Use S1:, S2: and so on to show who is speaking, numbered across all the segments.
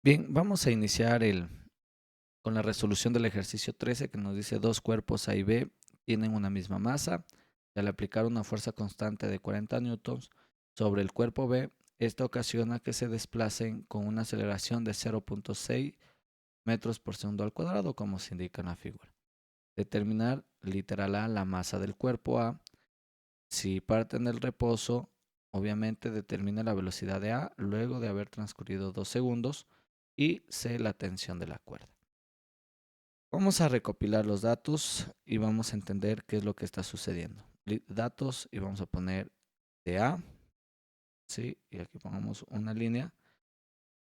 S1: Bien, vamos a iniciar con la resolución del ejercicio 13 que nos dice dos cuerpos A y B tienen una misma masa y al aplicar una fuerza constante de 40 newtons sobre el cuerpo B, esto ocasiona que se desplacen con una aceleración de 0.6 metros por segundo al cuadrado, como se indica en la figura. Determinar literal A la masa del cuerpo A. Si parten del reposo, obviamente determina la velocidad de A luego de haber transcurrido 2 segundos y C la tensión de la cuerda. Vamos a recopilar los datos y vamos a entender qué es lo que está sucediendo. Datos y vamos a poner de A, ¿sí? Y aquí pongamos una línea,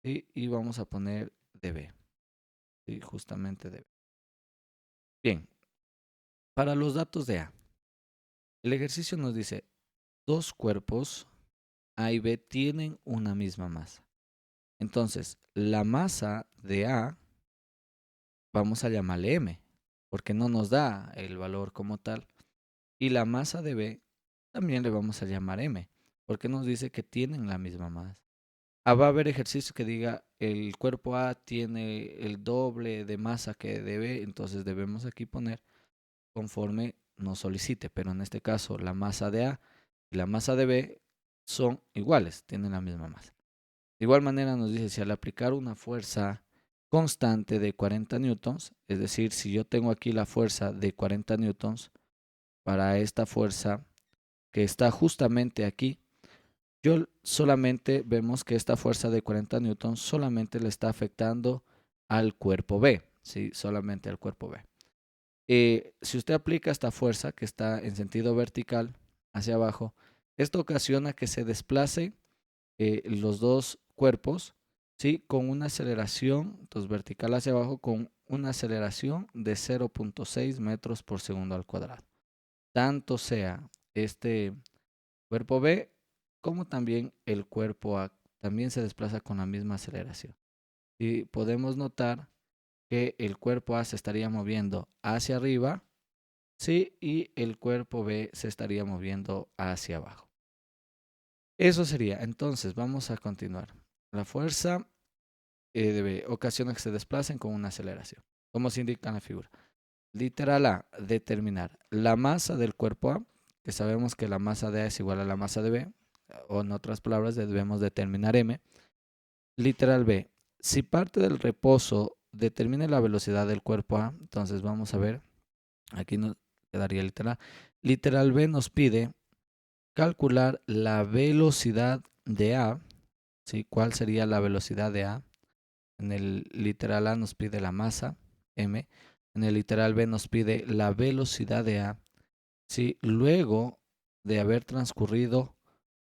S1: ¿sí? Y vamos a poner de B, ¿sí? Justamente de B. Bien, para los datos de A, el ejercicio nos dice, dos cuerpos A y B tienen una misma masa. Entonces, la masa de A, vamos a llamarle M, porque no nos da el valor como tal. Y la masa de B también le vamos a llamar M, porque nos dice que tienen la misma masa. Va a haber ejercicio que diga el cuerpo A tiene el doble de masa que de B, entonces debemos aquí poner conforme nos solicite, pero en este caso la masa de A y la masa de B son iguales, tienen la misma masa. De igual manera nos dice si al aplicar una fuerza constante de 40 newtons, es decir, si yo tengo aquí la fuerza de 40 newtons para esta fuerza que está justamente aquí, yo solamente vemos que esta fuerza de 40 newtons solamente le está afectando al cuerpo B, ¿sí? Solamente al cuerpo B. Si usted aplica esta fuerza que está en sentido vertical hacia abajo, esto ocasiona que se desplace los dos cuerpos, ¿sí? Con una aceleración, entonces vertical hacia abajo, con una aceleración de 0.6 metros por segundo al cuadrado. Tanto sea este cuerpo B como también el cuerpo A también se desplaza con la misma aceleración. Y podemos notar que el cuerpo A se estaría moviendo hacia arriba, sí, y el cuerpo B se estaría moviendo hacia abajo. Eso sería. Entonces, vamos a continuar. La fuerza de B ocasiona que se desplacen con una aceleración, como se indica en la figura. Literal A, determinar la masa del cuerpo A, que sabemos que la masa de A es igual a la masa de B, o en otras palabras, debemos determinar M. Literal B, si parte del reposo determina la velocidad del cuerpo A, entonces vamos a ver, aquí nos quedaría literal. Literal B nos pide calcular la velocidad de A, ¿sí? ¿Cuál sería la velocidad de A? En el literal A nos pide la masa, M. En el literal B nos pide la velocidad de A. ¿Sí? Luego de haber transcurrido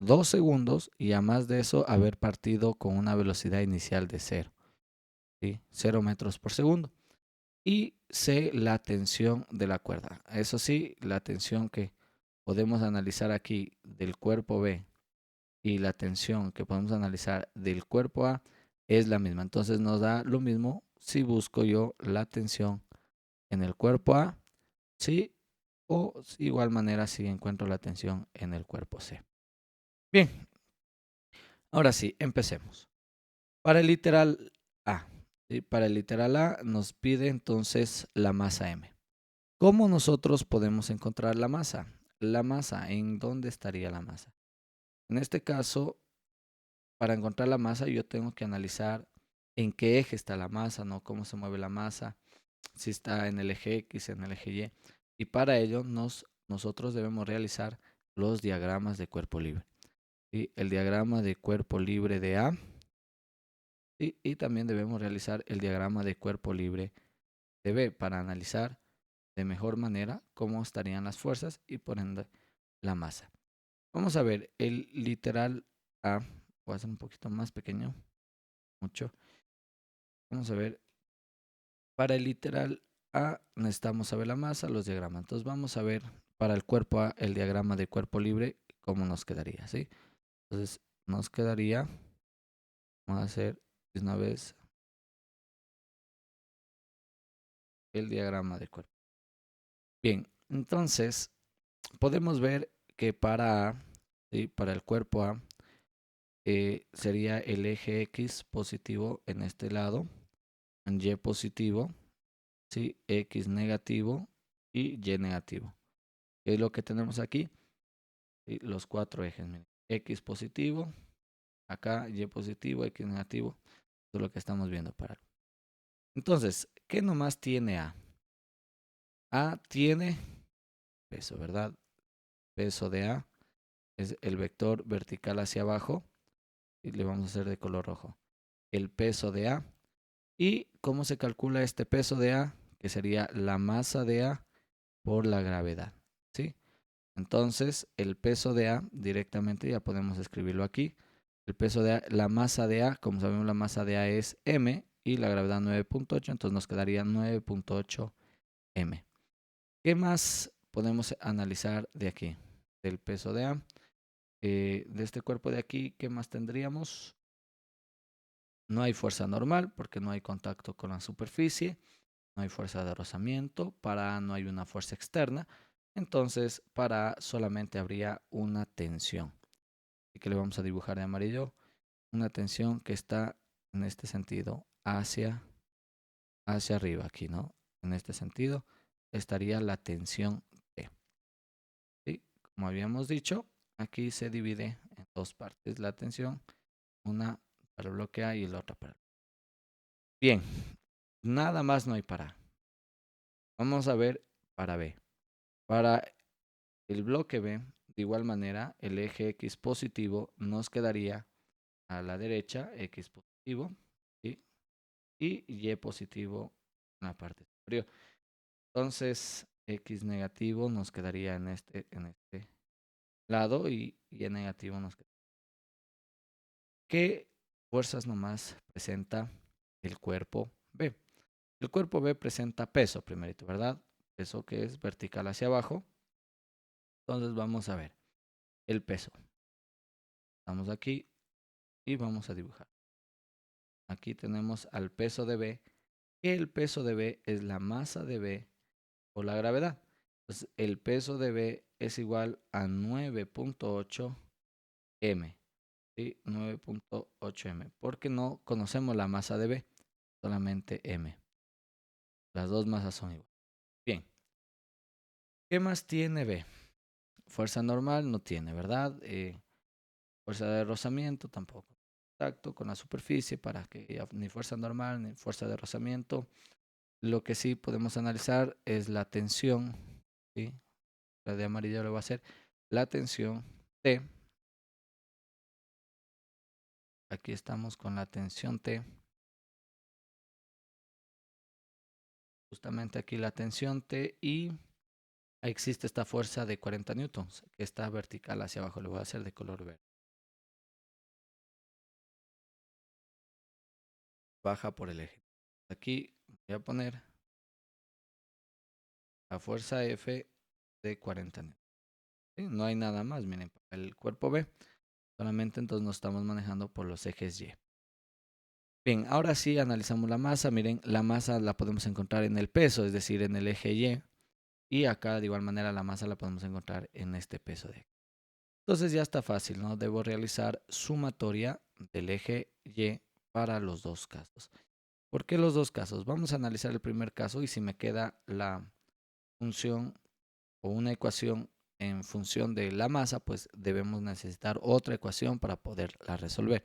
S1: 2 segundos y a más de eso haber partido con una velocidad inicial de 0. ¿Sí? 0 metros por segundo. Y C, la tensión de la cuerda. Eso sí, la tensión que podemos analizar aquí del cuerpo B y la tensión que podemos analizar del cuerpo A es la misma. Entonces nos da lo mismo si busco yo la tensión en el cuerpo A, ¿sí? O de igual manera si encuentro la tensión en el cuerpo C. Bien, ahora sí, empecemos. Para el literal A, ¿sí? Para el literal A nos pide entonces la masa M. ¿Cómo nosotros podemos encontrar la masa? La masa, ¿en dónde estaría la masa? En este caso, para encontrar la masa yo tengo que analizar en qué eje está la masa, ¿no? Cómo se mueve la masa, si está en el eje X, en el eje Y. Y para ello nosotros debemos realizar los diagramas de cuerpo libre. ¿Sí? El diagrama de cuerpo libre de A. ¿Sí? Y también debemos realizar el diagrama de cuerpo libre de B para analizar de mejor manera cómo estarían las fuerzas y por ende la masa. Vamos a ver el literal A. Voy a hacer un poquito más pequeño. Mucho. Vamos a ver. Para el literal A necesitamos saber la masa, los diagramas. Entonces vamos a ver para el cuerpo A el diagrama de cuerpo libre, cómo nos quedaría, ¿sí? Entonces nos quedaría, vamos a hacer de una vez el diagrama de cuerpo. Bien, entonces podemos ver que para A, ¿sí? Para el cuerpo A, sería el eje X positivo en este lado, en Y positivo, ¿sí? X negativo y Y negativo. ¿Qué es lo que tenemos aquí? ¿Sí? Los cuatro ejes. Miren. X positivo, acá Y positivo, X negativo. Eso es lo que estamos viendo para. Entonces, ¿qué nomás tiene A? A tiene peso, ¿verdad? Peso de A es el vector vertical hacia abajo y le vamos a hacer de color rojo. El peso de A. ¿Y cómo se calcula este peso de A? Que sería la masa de A por la gravedad, ¿sí? Entonces, el peso de A directamente ya podemos escribirlo aquí. El peso de A, la masa de A, como sabemos la masa de A es M y la gravedad 9.8, entonces nos quedaría 9.8 M. ¿Qué más podemos analizar de aquí? Del peso de A. De este cuerpo de aquí, ¿qué más tendríamos? No hay fuerza normal porque no hay contacto con la superficie. No hay fuerza de rozamiento. Para A no hay una fuerza externa. Entonces, para A solamente habría una tensión. Y que le vamos a dibujar de amarillo. Una tensión que está en este sentido hacia arriba aquí, ¿no? En este sentido estaría la tensión T. ¿Sí? Como habíamos dicho, aquí se divide en dos partes la tensión. Una para el bloque A y la otra para el. Bien, nada más no hay para A. Vamos a ver para B. Para el bloque B, de igual manera, el eje X positivo nos quedaría a la derecha, X positivo, ¿sí? Y Y positivo en la parte superior. Entonces, X negativo nos quedaría en este lado y Y negativo nos quedaría. ¿Qué fuerzas nomás presenta el cuerpo B? El cuerpo B presenta peso, primerito, ¿verdad? Peso que es vertical hacia abajo. Entonces vamos a ver el peso. Estamos aquí y vamos a dibujar. Aquí tenemos al peso de B. El peso de B es la masa de B por la gravedad. Entonces el peso de B es igual a 9.8 M. ¿Sí? 9.8 M. Porque no conocemos la masa de B, solamente M. Las dos masas son iguales. Bien. ¿Qué más tiene B? Fuerza normal no tiene, ¿verdad? Fuerza de rozamiento tampoco. Contacto con la superficie para que ni fuerza normal ni fuerza de rozamiento. Lo que sí podemos analizar es la tensión, ¿sí? La de amarillo lo va a ser la tensión T. Aquí estamos con la tensión T. Justamente aquí la tensión T y existe esta fuerza de 40 newtons que está vertical hacia abajo. Lo voy a hacer de color verde. Baja por el eje. Aquí voy a poner la fuerza F de 40 newtons. ¿Sí? No hay nada más, miren, para el cuerpo B. Solamente entonces nos estamos manejando por los ejes Y. Bien, ahora sí analizamos la masa. Miren, la masa la podemos encontrar en el peso, es decir, en el eje Y. Y acá de igual manera la masa la podemos encontrar en este peso de aquí. Entonces ya está fácil, ¿no? Debo realizar sumatoria del eje Y para los dos casos. ¿Por qué los dos casos? Vamos a analizar el primer caso y si me queda la función o una ecuación en función de la masa, pues debemos necesitar otra ecuación para poderla resolver.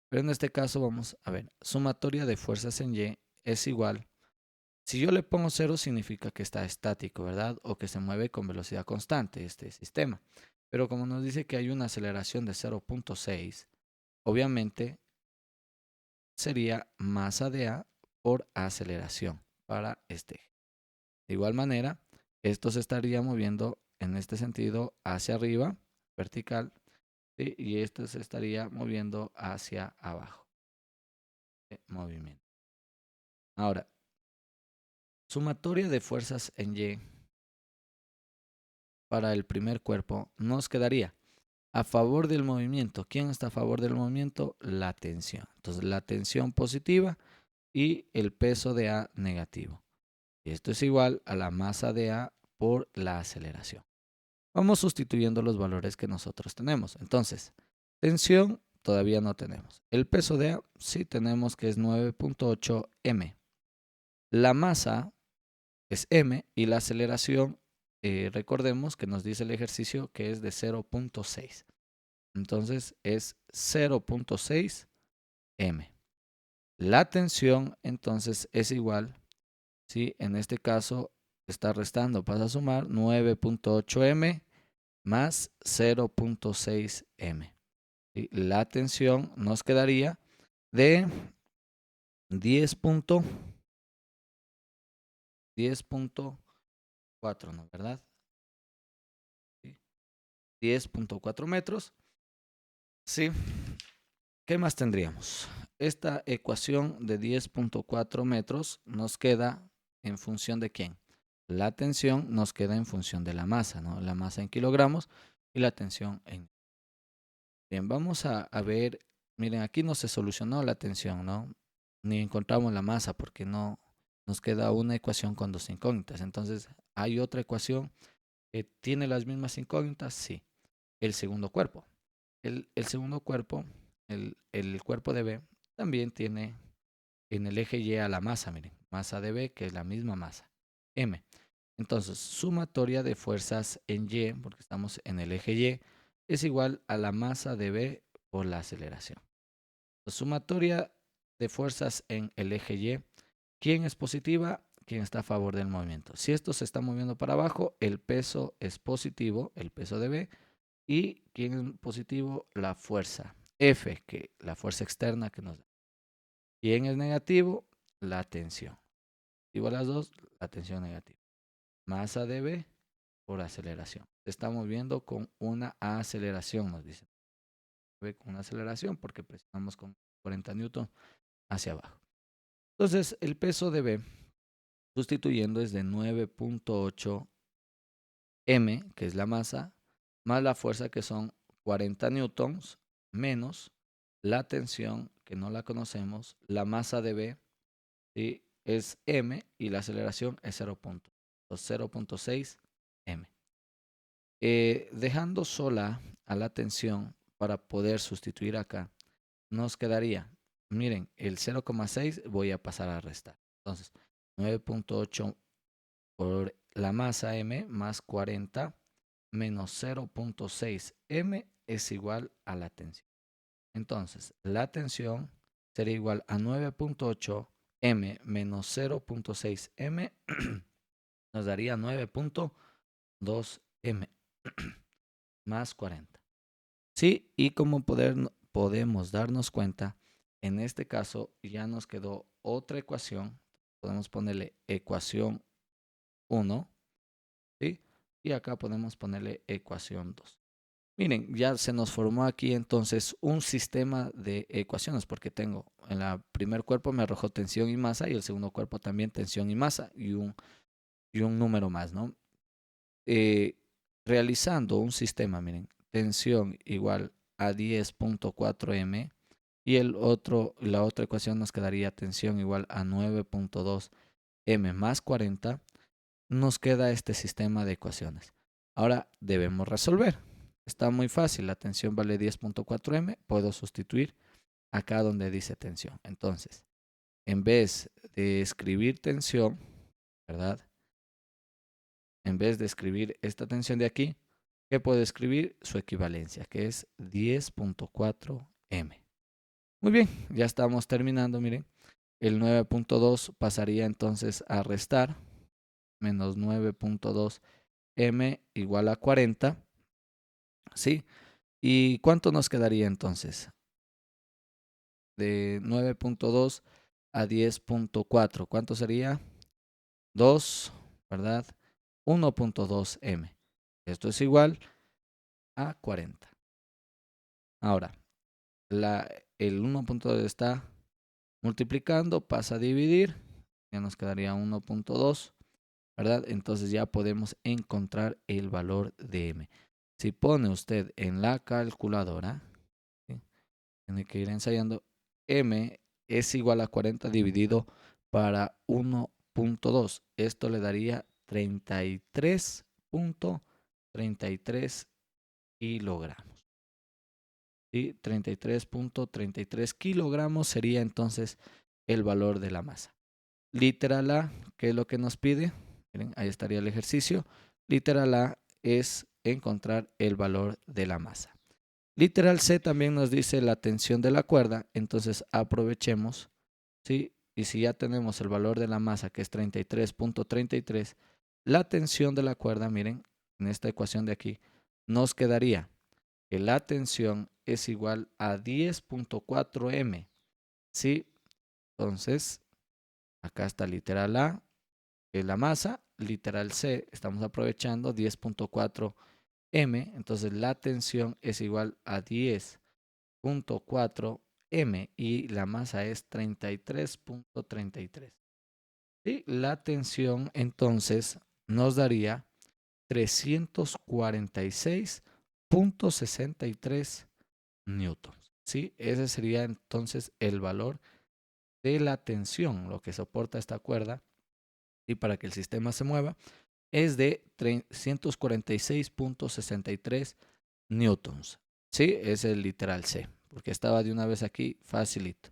S1: Pero en este caso vamos a ver, sumatoria de fuerzas en Y es igual. Si yo le pongo 0 significa que está estático, ¿verdad? O que se mueve con velocidad constante este sistema. Pero como nos dice que hay una aceleración de 0.6, obviamente sería masa de A por aceleración para este eje. De igual manera, esto se estaría moviendo en este sentido hacia arriba, vertical, ¿sí? Y esto se estaría moviendo hacia abajo. Movimiento. Ahora, sumatoria de fuerzas en Y para el primer cuerpo nos quedaría a favor del movimiento. ¿Quién está a favor del movimiento? La tensión. Entonces, la tensión positiva y el peso de A negativo. Y esto es igual a la masa de A por la aceleración. Vamos sustituyendo los valores que nosotros tenemos. Entonces, tensión todavía no tenemos. El peso de A sí tenemos que es 9.8 m. La masa es m y la aceleración, recordemos que nos dice el ejercicio que es de 0.6. Entonces es 0.6 m. La tensión entonces es igual, ¿sí? En este caso está restando, pasa a sumar 9.8 m más 0.6 m. ¿Sí? La tensión nos quedaría de 10.4, ¿no? ¿Verdad? ¿Sí? 10.4 metros. Sí. ¿Qué más tendríamos? Esta ecuación de 10.4 metros nos queda en función de quién. La tensión nos queda en función de la masa, ¿no? La masa en kilogramos y la tensión en... Bien, vamos a ver, miren, aquí no se solucionó la tensión, ¿no? Ni encontramos la masa porque no nos queda una ecuación con dos incógnitas. Entonces, ¿hay otra ecuación que tiene las mismas incógnitas? Sí. El segundo cuerpo. El segundo cuerpo, el cuerpo de B, también tiene en el eje Y a la masa, miren, masa de B, que es la misma masa, M. Entonces, sumatoria de fuerzas en Y, porque estamos en el eje Y, es igual a la masa de B por la aceleración. La sumatoria de fuerzas en el eje Y, ¿quién es positiva? ¿Quién está a favor del movimiento? Si esto se está moviendo para abajo, el peso es positivo, el peso de B, y quién es positivo, la fuerza F, que la fuerza externa que nos da. ¿Quién es negativo? La tensión. Igual a las dos, la tensión negativa. Masa de B por aceleración. Estamos viendo con una aceleración, nos dicen. Con una aceleración porque presionamos con 40 newton hacia abajo. Entonces, el peso de B, sustituyendo, es de 9.8 m, que es la masa, más la fuerza, que son 40 newtons, menos la tensión, que no la conocemos, la masa de B, ¿sí? Es m y la aceleración es 0.6 m. Dejando sola a la tensión para poder sustituir acá, nos quedaría, miren, el 0.6 voy a pasar a restar. Entonces, 9.8 por la masa m más 40 menos 0.6 m es igual a la tensión. Entonces, la tensión sería igual a 9.8 m menos 0.6 m nos daría 9.2 m más 40. Sí, y como podemos darnos cuenta, en este caso ya nos quedó otra ecuación. Podemos ponerle ecuación 1, ¿sí? Y acá podemos ponerle ecuación 2. Miren, ya se nos formó aquí entonces un sistema de ecuaciones, porque tengo en el primer cuerpo me arrojó tensión y masa, y el segundo cuerpo también tensión y masa, y un número más, ¿no? Realizando un sistema, miren, tensión igual a 10.4 m, y la otra ecuación nos quedaría tensión igual a 9.2 m más 40, nos queda este sistema de ecuaciones. Ahora debemos resolver. Está muy fácil, la tensión vale 10.4 m, puedo sustituir acá donde dice tensión. Entonces, en vez de escribir tensión, ¿verdad? En vez de escribir esta tensión de aquí, ¿qué puedo escribir? Su equivalencia, que es 10.4 m. Muy bien, ya estamos terminando, miren. El 9.2 pasaría entonces a restar, menos 9.2 m igual a 40, ¿sí? ¿Y cuánto nos quedaría entonces? De 9.2 a 10.4, ¿cuánto sería? 2, ¿verdad? 1.2 m. Esto es igual a 40. Ahora, el 1.2 está multiplicando, pasa a dividir, ya nos quedaría 1.2, ¿verdad? Entonces ya podemos encontrar el valor de m. Si pone usted en la calculadora, ¿sí? Tiene que ir ensayando, m es igual a 40 dividido para 1.2. Esto le daría 33.33 kilogramos. ¿sí? 33.33 kilogramos sería entonces el valor de la masa. Literal A, ¿qué es lo que nos pide? Miren, ahí estaría el ejercicio. Literal A es encontrar el valor de la masa. Literal C también nos dice la tensión de la cuerda, entonces aprovechemos, ¿sí? Y si ya tenemos el valor de la masa, que es 33.33, la tensión de la cuerda, miren, en esta ecuación de aquí, nos quedaría que la tensión es igual a 10.4 M, ¿sí? Entonces, acá está literal A, que es la masa, literal C, estamos aprovechando 10.4 M, entonces la tensión es igual a 10.4 M y la masa es 33.33. Y la tensión entonces nos daría 346.63 newtons. ¿Sí? Ese sería entonces el valor de la tensión, lo que soporta esta cuerda y para que el sistema se mueva es de 346.63 newtons. ¿Sí? Es el literal C, porque estaba de una vez aquí facilito.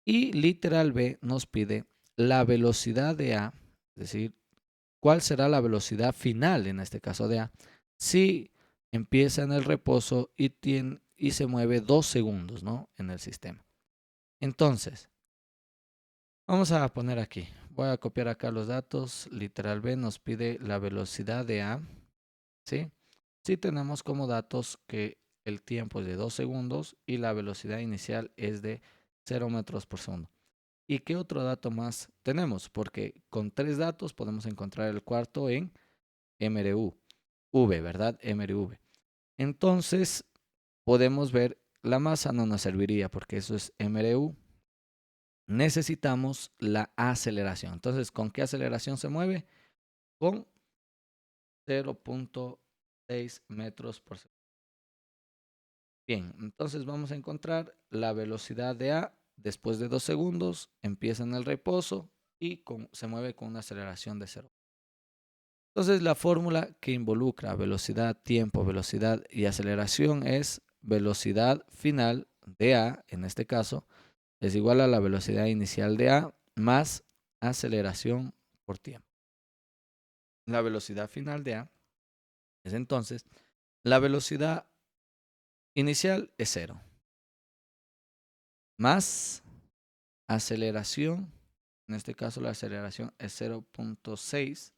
S1: Y literal B nos pide la velocidad de A, es decir, cuál será la velocidad final, en este caso de A, si empieza en el reposo y se mueve 2 segundos, ¿no? En el sistema. Entonces, vamos a poner aquí, voy a copiar acá los datos, literal B nos pide la velocidad de A, ¿sí? Sí tenemos como datos que el tiempo es de 2 segundos y la velocidad inicial es de 0 metros por segundo. ¿Y qué otro dato más tenemos? Porque con 3 datos podemos encontrar el cuarto en MRU, ¿verdad? MRV. Entonces, podemos ver, la masa no nos serviría porque eso es MRU. Necesitamos la aceleración. Entonces, ¿con qué aceleración se mueve? Con 0.6 metros por segundo. Bien, entonces vamos a encontrar la velocidad de A después de 2 segundos, empieza en el reposo y se mueve con una aceleración de 0. Entonces la fórmula que involucra velocidad, tiempo, velocidad y aceleración es velocidad final de A, en este caso, es igual a la velocidad inicial de A más aceleración por tiempo. La velocidad final de A es entonces la velocidad inicial es 0 más aceleración, en este caso la aceleración es 0.6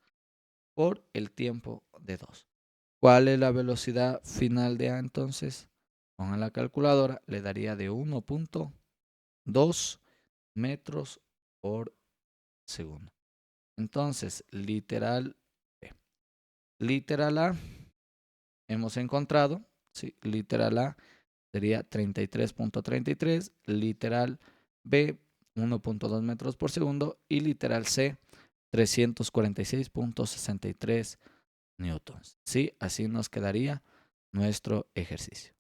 S1: por el tiempo de 2. ¿Cuál es la velocidad final de A entonces? Con la calculadora le daría de 1.2 metros por segundo. Entonces, literal A hemos encontrado, ¿sí? Literal A sería 33.33, literal B 1.2 metros por segundo y literal C 346.63 newtons. ¿Sí? Así nos quedaría nuestro ejercicio.